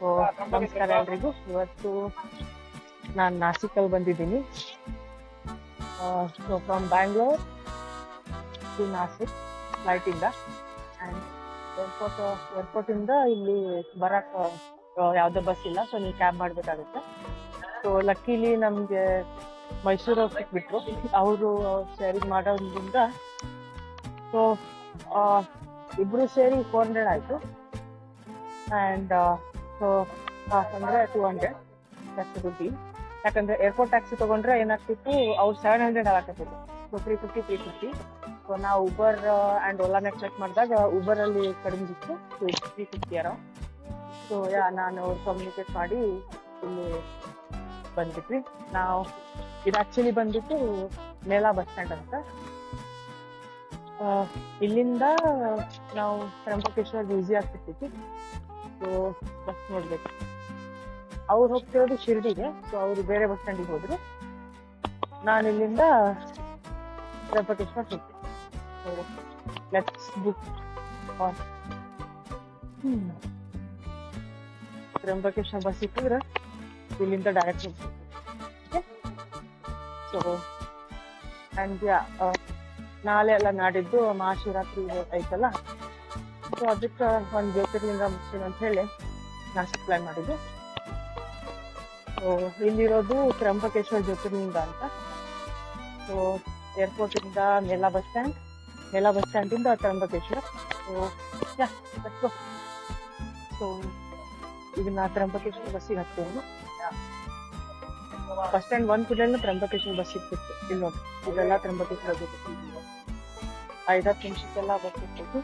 So ನಮಸ್ಕಾರ ಎಲ್ರಿಗೂ. ಇವತ್ತು ನಾನು ನಾಸಿಕಲ್ಲಿ ಬಂದಿದ್ದೀನಿ. So from Bangalore to Nashik ಫ್ಲೈಟಿಂದ. ಆ್ಯಂಡ್ ಏರ್ಪೋರ್ಟಿಂದ ಇಲ್ಲಿ ಬರೋಕ್ಕೆ ಯಾವುದೇ ಬಸ್ ಇಲ್ಲ, ಸೊ ನೀವು ಕ್ಯಾಬ್ ಮಾಡಬೇಕಾಗುತ್ತೆ. ಸೊ ಲಕ್ಕಿಲಿ ನಮಗೆ ಮೈಸೂರು ಸಿಕ್ಬಿಟ್ರು. ಅವರು ಶೇರಿಂಗ್ ಮಾಡೋದ್ರಿಂದ ಸೊ ಇಬ್ಬರು ಸೇರಿ 400 ಆಯಿತು. ಆ್ಯಂಡ್ ಸೊ ಅಂದರೆ 200 ರುಪಿ. ಯಾಕಂದರೆ ಏರ್ಪೋರ್ಟ್ ಟ್ಯಾಕ್ಸಿ ತೊಗೊಂಡ್ರೆ ಏನಾಗ್ತಿತ್ತು, ಅವ್ರು 700 ಆಗತ್ತಿತ್ತು. ಸೊ 350. ಸೊ ನಾವು ಉಬರ್ ಆ್ಯಂಡ್ ಓಲಾನ ಚೆಕ್ ಮಾಡಿದಾಗ ಉಬರಲ್ಲಿ ಕಡಿಮೆ ಇತ್ತು, 350 ಅರೋ. ಸೊ ನಾನು ಕಮ್ಯುನಿಕೇಟ್ ಮಾಡಿ ಇಲ್ಲಿ ಬಂದ್ಬಿಟ್ವಿ. ನಾವು ಇದು ಆ್ಯಕ್ಚುಲಿ ಬಂದ್ಬಿಟ್ಟು ಮೇಲಾ ಬಸ್ ಸ್ಟ್ಯಾಂಡ್ ಅಂತ. ಇಲ್ಲಿಂದ ನಾವು ತ್ರಂಬಕೇಶ್ವರ್ ಈಸಿ ಆಗ್ತಿರ್ತೀವಿ. ಸೊ ಬಸ್ ನೋಡ್ಬೇಕು. ಅವ್ರು ಹೋಗ್ತಿರೋದು ಶಿರ್ಡಿಗೆ, ಸೊ ಅವರು ಬೇರೆ ಬಸ್ ಸ್ಟ್ಯಾಂಡಿಗೆ ಹೋದ್ರು. ನಾನು ಇಲ್ಲಿಂದ ತ್ರಂಬಕೇಶ್ವರ್ ಹೋಗ್ತೀನಿ. ಸೊ ಲೆಟ್ಸ್ ಬುಕ್ ತ್ರಂಬಕೇಶ್ವರ್ ಬಸ್ ಸಿಕ್ಕಿದ್ರೆ ಇಲ್ಲಿಂದ ಡೈರೆಕ್ಟ್ ಹೋಗ್ತೀವಿ. ಸೊ ಆ್ಯಂಡ್ ನಾಳೆ ಎಲ್ಲ ನಾಡಿದ್ದು ಮಹಾಶಿವರಾತ್ರಿ ಐತಲ್ಲ, ಸೊ ಅದಕ್ಕೆ ಒಂದು ಜ್ಯೋತಿರ್ಲಿಂಗ ಮುಗಿಸ್ತೀನಿ ಅಂತ ಹೇಳಿ ನಾಸಿಕ್ ಪ್ಲಾನ್ ಮಾಡಿದ್ದು. ಸೊ ಇಲ್ಲಿರೋದು ತ್ರಂಬಕೇಶ್ವರ್ ಜ್ಯೋತಿರ್ಲಿಂಗ ಅಂತ. ಸೊ ಏರ್ಪೋರ್ಟಿಂದ ಮೇಲಾ ಬಸ್ ಸ್ಟ್ಯಾಂಡಿಂದ ತ್ರಂಬಕೇಶ್ವರ್. ಸೊ ಇದನ್ನ ತ್ರಂಬಕೇಶ್ವರ್ ಬಸ್ಸಿಗೆ ಹತ್ತೀನಿ. ಬಸ್ ಸ್ಟ್ಯಾಂಡ್ ಒಂದು ಕೂಡಲೇ ತ್ರಂಬಕೇಶ್ವರ್ ಬಸ್ ಸಿಕ್ತಿತ್ತು. ಇಲ್ಲಿ ನೋಡಿ, ಇದೆಲ್ಲ ತ್ರಂಬಕೇಶ್ವರ 5-10 ನಿಮಿಷಕ್ಕೆಲ್ಲ ಬಸ್ ಸಿಕ್ತಿತ್ತು.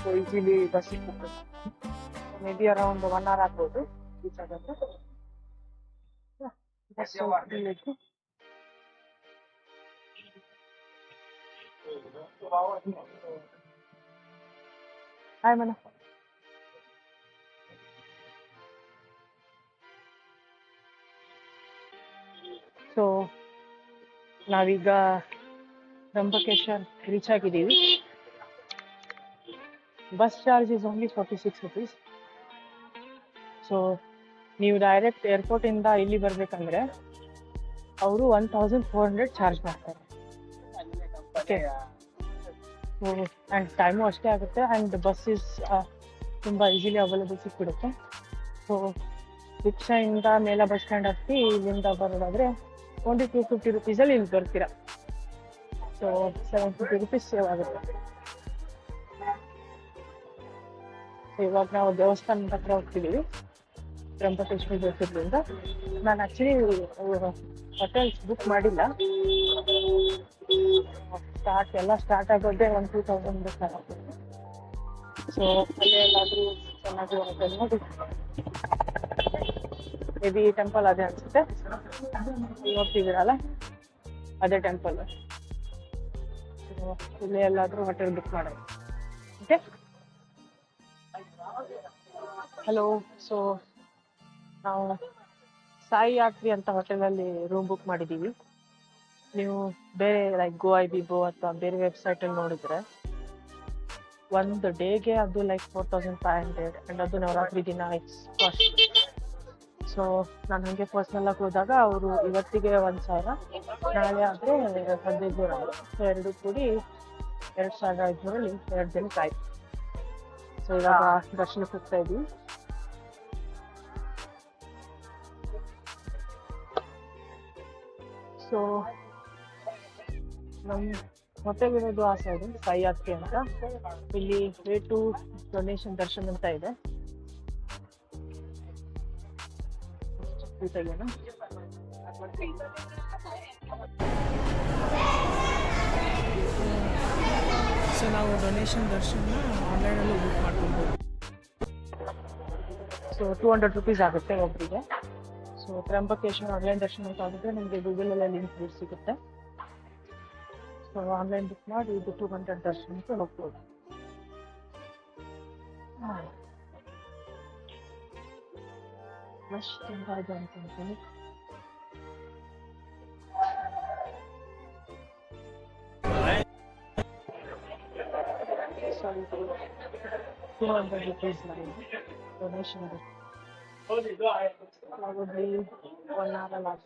ಸೊ ಈಸಿಲಿ ಬಸ್ ಸಿಕ್ತಿತ್ತು. ಮೇ ಬಿ ಅರೌಂಡ್ 1 hour ಆಗ್ಬೋದು ರೀಚ್ ಆಗೋದು. ಬಸ್ ಇತ್ತು. ಹಾಯ್ ಮನ. ಸೊ ನಾವೀಗ ತ್ರಂಬಕೇಶ್ವರ್ ರೀಚ್ ಆಗಿದ್ದೀವಿ. Bus charge is only 46 rupees. So ನೀವು ಡೈರೆಕ್ಟ್ ಏರ್ಪೋರ್ಟಿಂದ ಇಲ್ಲಿ ಬರಬೇಕಂದ್ರೆ ಅವರು 1400 ಚಾರ್ಜ್ ಮಾಡ್ತಾರೆ. ಓಕೆ. ಸೊ ಆ್ಯಂಡ್ ಟೈಮು ಅಷ್ಟೇ ಆಗುತ್ತೆ. ಆ್ಯಂಡ್ ಬಸ್ ಇಸ್ ತುಂಬ ಈಸಿಲಿ ಅವೈಲೇಬಲ್ ಸಿಕ್ಬಿಡುತ್ತೆ. ಸೊ ರಿಕ್ಷಾಯಿಂದ ಮೇಲಾ ಬಸ್ ಸ್ಟ್ಯಾಂಡ್ ಹತ್ತಿ ಇಲ್ಲಿಂದ ಬರೋದಾದರೆ ಓನ್ಲಿ 250 rupeesಲ್ಲಿ ಇಲ್ಲಿ ಬರ್ತೀರಾ. ಸೊ 750 rupees ಸೇವ್ ಆಗುತ್ತೆ. ಇವಾಗ ನಾವು ದೇವಸ್ಥಾನದ ಹತ್ರ ಹೋಗ್ತಿದ್ದೀವಿ ತ್ರಂಬಕೇಶ್ವರ ಜ್ಯೋತಿರ್ಲಿಂಗ. ನಾನು ಆ್ಯಕ್ಚುಲಿ ಹೋಟೆಲ್ಸ್ ಬುಕ್ ಮಾಡಿಲ್ಲ. ಸ್ಟಾರ್ಟ್ ಆಗೋದೇ 1-2,000 ಬೇಕಾಗುತ್ತೆ. ಸೊ ಅಲ್ಲೇ ಎಲ್ಲಾದರೂ ಚೆನ್ನಾಗಿ ಹೋಟೆಲ್ ನೋಡಿ, ಮೇ ಬಿ ಟೆಂಪಲ್ ಅದೇ ಅನಿಸುತ್ತೆ. ನೋಡ್ತಿದ್ದೀರಲ್ಲ, ಅದೇ ಟೆಂಪಲ್. ಇಲ್ಲೇ ಎಲ್ಲಾದರೂ ಹೋಟೆಲ್ ಬುಕ್ ಮಾಡೋದು. ಓಕೆ. ಹಲೋ. ಸೊ ನಾವು ಸಾಯಿ ಯಾತ್ರಿ ಅಂತ ಹೋಟೆಲಲ್ಲಿ ರೂಮ್ ಬುಕ್ ಮಾಡಿದ್ದೀವಿ. ನೀವು ಬೇರೆ ಲೈಕ್ GoIBIBO ಅಥವಾ ಬೇರೆ ವೆಬ್ಸೈಟಲ್ಲಿ ನೋಡಿದರೆ ಒಂದು ಡೇಗೆ ಅದು ಲೈಕ್ 4500. ಆ್ಯಂಡ್ ಅದು ನವರಾತ್ರಿ ದಿನ ಇಟ್ಸ್ ಕಾಸ್ಟ್. ಸೊ ನಾನು ಹಾಗೆ ಪರ್ಸ್ನಲ್ಲಾಗಿ ಹೋದಾಗ ಅವರು ಇವತ್ತಿಗೆ 1000, ನಾಳೆ ಆದರೆ 1500. ಸೊ ಎರಡು ಕೂಡಿ 2500 2 ದಿನಕ್ಕೆ ಆಯ್ತು. ಸೊ ಇವಾಗ ದರ್ಶನಕ್ಕೆ ಹೋಗ್ತಾ ಇದ್ದೀವಿ. ಸೊ ನಮ್ಮ ಹೋಟೆಲ್ ಇರೋದು ಆ ಸೈಡು ಸಾಯಿ ಯಾತ್ರಿ ಅಂತ. ಇಲ್ಲಿ ವೇ ಟು ಡೊನೇಷನ್ ದರ್ಶನ್ ಅಂತ ಇದೆ. ಸೊ ನಾವು ಡೊನೇಷನ್ ದರ್ಶನ ಆನ್ಲೈನಲ್ಲೂ ಬುಕ್ ಮಾಡ್ಕೊಬೋದು. ಸೊ 200 rupees ಆಗುತ್ತೆ ಒಬ್ಬರಿಗೆ. ಸೊ ತ್ರಂಬಕೇಶ್ವರ ಆನ್ಲೈನ್ ದರ್ಶನ ಅಂತ ಆಗಿದ್ರೆ ನಿಮಗೆ ಗೂಗಲಲ್ಲೇ ಲಿಂಕ್ ಸಿಗುತ್ತೆ. ಸೊ ಆನ್ಲೈನ್ ಬುಕ್ ಮಾಡಿ ಇದು 200 ದರ್ಶನಕ್ಕೆ ಹೋಗ್ಬೋದು. ರಶ್ ತುಂಬ ಇದೆ ಅಂತಂತೀನಿ. ಸಾರಿ, 200 rupees donation. Probably 1 hour last.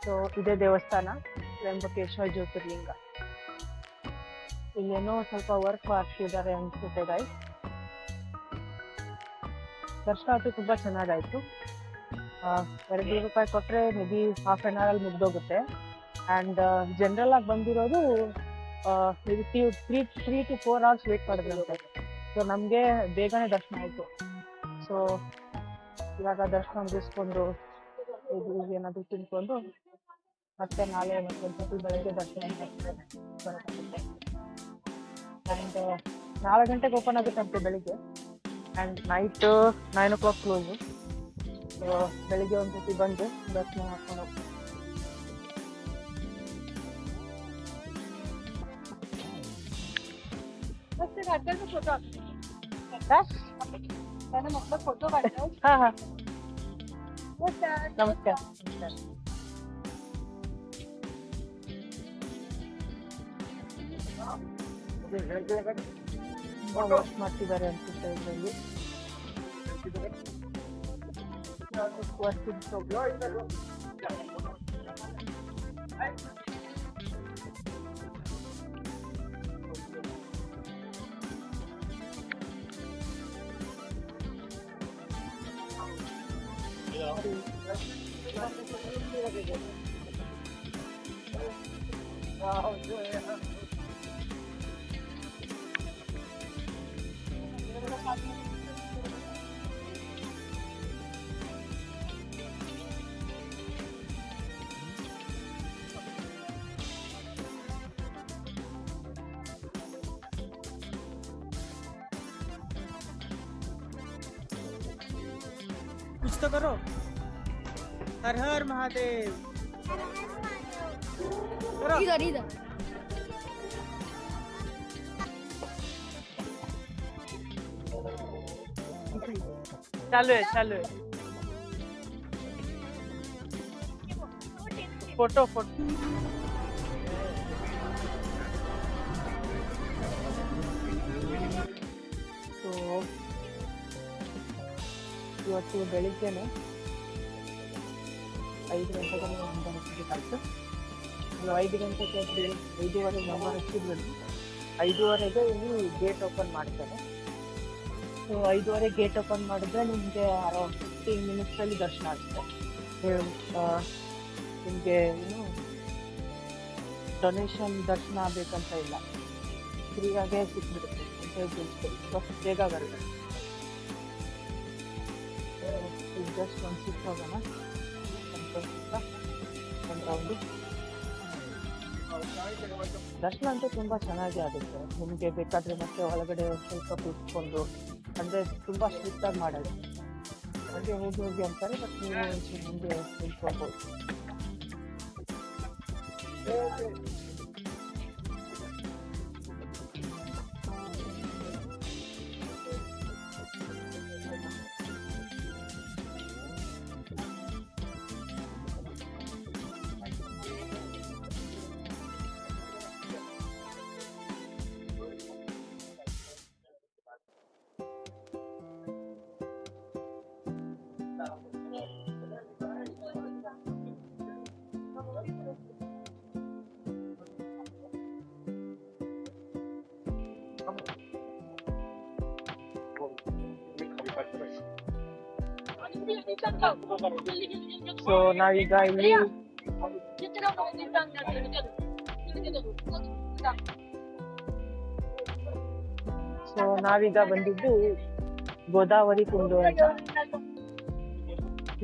So ಇದೇ ದೇವಸ್ಥಾನ ತ್ರ್ಯಂಬಕೇಶ್ವರ ಜ್ಯೋತಿರ್ಲಿಂಗ. ಇಲ್ಲೇನೋ ಸ್ವಲ್ಪ ವರ್ಕ್ ಮಾಡ್ತಿದ್ದಾರೆ ಅನ್ಸುತ್ತೆ ಗೈಸ್. ದರ್ಶನ ಅಂತೂ ತುಂಬಾ ಚೆನ್ನಾಗಾಯ್ತು. 2 ರೂಪಾಯಿ ಕೊಟ್ರೆ maybe half an hour ಅಲ್ಲಿ ಮುಗ್ದೋಗುತ್ತೆ. ಅಂಡ್ ಜನರಲ್ ಆಗಿ ಬಂದಿರೋದು maybe 3 to 4 hours wait ಮಾಡಿದ್ರಂತೆ. ಸೊ ನಮಗೆ ಬೇಗನೆ ದರ್ಶನ ಆಯಿತು. ಸೊ ಇವಾಗ ದರ್ಶನ ಮುಗಿಸ್ಕೊಂಡು ಏನಾದರೂ ತಿನ್ಕೊಂಡು ಮತ್ತೆ ನಾಳೆ ಮತ್ತೊಂದ್ಸತಿ ಬೆಳಗ್ಗೆ ದರ್ಶನ ಬರೋಕ್ಕಾಗುತ್ತೆ. ಆ್ಯಂಡ್ 4 ಗಂಟೆಗೆ ಓಪನ್ ಆಗುತ್ತಂತೆ ಬೆಳಿಗ್ಗೆ. And night 9 o'clock close. So ಬೆಳಿಗ್ಗೆ ಒಂದ್ಸತಿ ಬಂದು ದರ್ಶನ ಮಾಡ್ಕೊಂಡು ಹೋಗ್ತೀವಿ. फोटो फोटो हाँ हाँ नमस्कार ವಾಶ್ ಮಾಡ್ತಿದ್ದಾರೆ ಅನ್ಸುತ್ತೆ ಇದರಲ್ಲಿ. ವರ್ಷದ कुछ तो करो। हर हर महादेव करो। इधर इधर चालू है चालू है। फोटो फोटो तो ಇವತ್ತು ಬೆಳಿಗ್ಗೆನೆ 5 ಗಂಟೆಗೆ ನಂಬರ್ ಹಚ್ಚಬೇಕಾಯ್ತು. 5 ಗಂಟೆಗೆ ಎದ್ದು 5:15 ನಂಬರ್ ಹಚ್ಚಿದ್ರು. 5:15ಗೆ ಇಲ್ಲಿ ಗೇಟ್ ಓಪನ್ ಮಾಡ್ತಾರೆ. ಸೊ 5:15 ಗೇಟ್ ಓಪನ್ ಮಾಡಿದ್ರೆ ನಿಮಗೆ ಅರೌಂಡ್ 15 ಮಿನಿಟ್ಸಲ್ಲಿ ದರ್ಶನ ಆಗುತ್ತೆ. ನಿಮಗೆ ಏನು ಡೊನೇಷನ್ ದರ್ಶನ ಆಗಬೇಕಂತ ಇಲ್ಲ, ಫ್ರೀಯಾಗೇ ಸಿಕ್ಬಿಡುತ್ತೆ ಅಂತ ಹೇಳ್ತೀನಿ. ಬಸ್ ಬೇಗ ಬರುತ್ತೆ. ಜಸ್ಟ್ ಒಂದು ಸಿಕ್ ಹೋಗೋಣ, ಒಂದು ರೌಂಡು. ದರ್ಶನ ಅಂತೂ ತುಂಬ ಚೆನ್ನಾಗಿ ಆಗುತ್ತೆ. ನಿಮಗೆ ಬೇಕಾದರೆ ಮತ್ತೆ ಒಳಗಡೆ ಸ್ವಲ್ಪ ಕೂತ್ಕೊಂಡು, ಅಂದರೆ ತುಂಬ ಸ್ಟ್ರಿಕ್ಟಾಗಿ ಮಾಡೋದು, ಹಾಗೆ ಹೋಗಿ ಹೋಗಿ ಅಂತಾರೆ. ಬಟ್ ನೀವು ಮುಂದೆ ನಿಂತ್ಕೋಬೋದು. ಸೊ ನಾವೀಗ ಇಲ್ಲಿ ಬಂದಿದ್ದು ಗೋದಾವರಿ ಕುಂಡು ಅಂತ.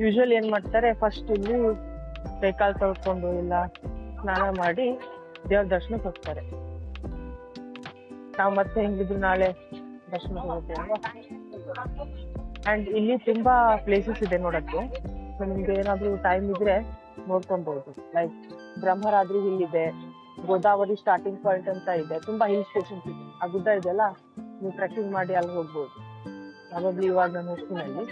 ಯೂಶುವಲಿ ಏನ್ ಮಾಡ್ತಾರೆ, ಫಸ್ಟ್ ಇಲ್ಲಿ ಕೈಕಾಲು ತೊಳ್ಕೊಂಡು ಇಲ್ಲ ಸ್ನಾನ ಮಾಡಿ ದೇವ್ರ ದರ್ಶನಕ್ಕೆ ಹೋಗ್ತಾರೆ. ನಾವು ಮತ್ತೆ ಹೆಂಗಿದ್ರು ನಾಳೆ ದರ್ಶನಕ್ಕೆ ಹೋಗ್ತೇವೆ. ಅಂಡ್ ಇಲ್ಲಿ ತುಂಬಾ ಪ್ಲೇಸಸ್ ಇದೆ ನೋಡಕ್ಕೆ. ನಿಮ್ಗೆ ಏನಾದ್ರು ಟೈಮ್ ಇದ್ರೆ ನೋಡ್ಕೊಬಹುದು. ಲೈಕ್ ಬ್ರಹ್ಮರಾದ್ರಿ ಹಿಲ್ ಇದೆ, ಗೋದಾವರಿ ಸ್ಟಾರ್ಟಿಂಗ್ ಪಾಯಿಂಟ್ ಅಂತ ಇದೆ, ತುಂಬಾ ಹಿಲ್ ಸ್ಟೇಷನ್ಸ್ ಇದೆ. ಆ ಗುಡ್ಡ ಇದೆಲ್ಲ ನೀವು ಟ್ರೆಕ್ಕಿಂಗ್ ಮಾಡಿ ಅಲ್ಲಿ ಹೋಗ್ಬೋದು. ಯಾವಾಗ್ಲೂ ಇವಾಗ ನಾನು ಹೋಗ್ತೀನಿ ಅಲ್ಲಿ.